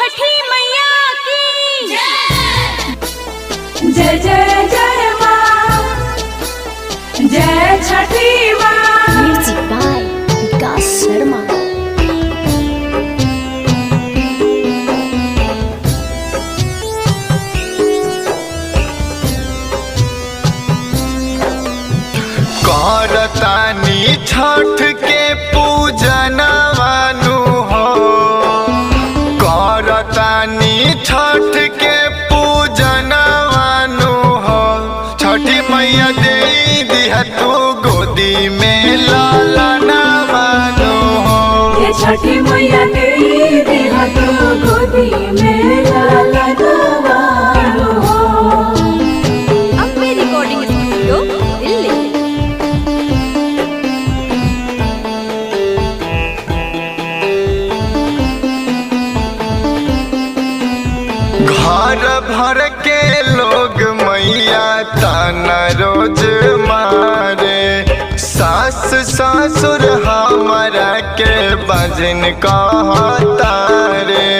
छठी मैया की जय जय जय माँ, जय छठी माँ। म्यूजिक बाय विकास शर्मा। करतानी छठ के पूजनवानु हो, करतानी छठ के पूजनवानु हो। छठी मैया दे दिया तू गोदी में लालनवानु हो। ये छठी मैया दे दिया तू गोदी में लालनवानु हो। Ambe recording studio Delhi. घर भर के लोग मैया ताना रोज मारे, सास ससुर हमारा के बजन कहता रे।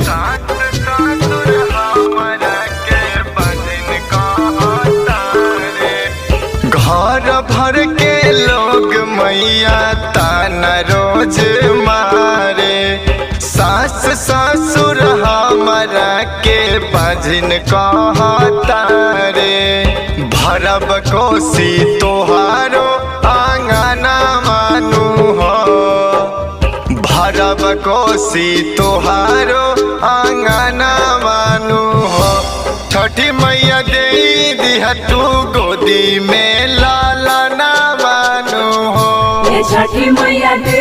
सास ससुर हमारा के बजन कहता रे। घर भर के लोग मैया ताना रोज मारे, सास ससुर हमारा के बजन कहता रे। भरब कोसी तोहारो आंगना मानु हो, भरब कोसी तोहारो आंगना मानु हो। छठी मैया दे दिया तू गोदी में लालना मानु हो। ये छठी मैया दे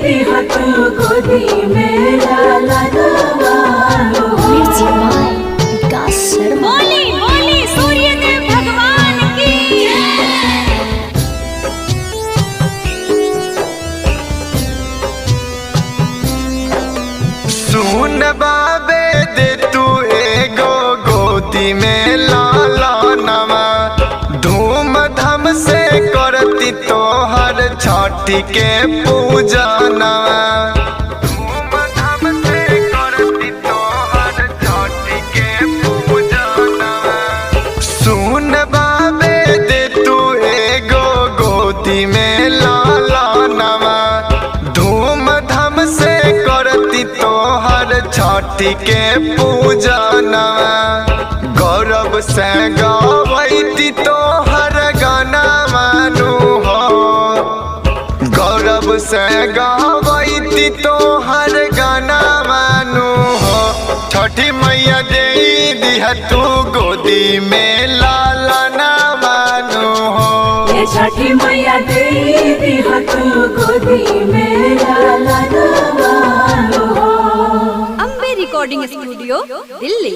दिया तू गोदी में लालनवानु हो। म्यूजिक बाय विकास शर्मा। बोली बोली सूर्यदेव भगवान की सुन बाबे दे तू एगो गोदी में लालनवा, धूमधाम से करती तोहर छठी के पूजनवा। धूमधाम से करती तोहर छठी के पूजनवा। सुन बाबे दे तू एगो गोदी में लालनवा, धूमधाम से करती तोहर छठी के पूजनवा। गौरव से गवैती तोहर गाना मानु हो, गौरव से गवैती तोहर गाना मानु हो। छठी मैया दे दिया तू गोदी में लालना मानु हो। ये छठी मैया दे दिया तू गोदी में लालनवानु हो। Ambe recording studio Delhi.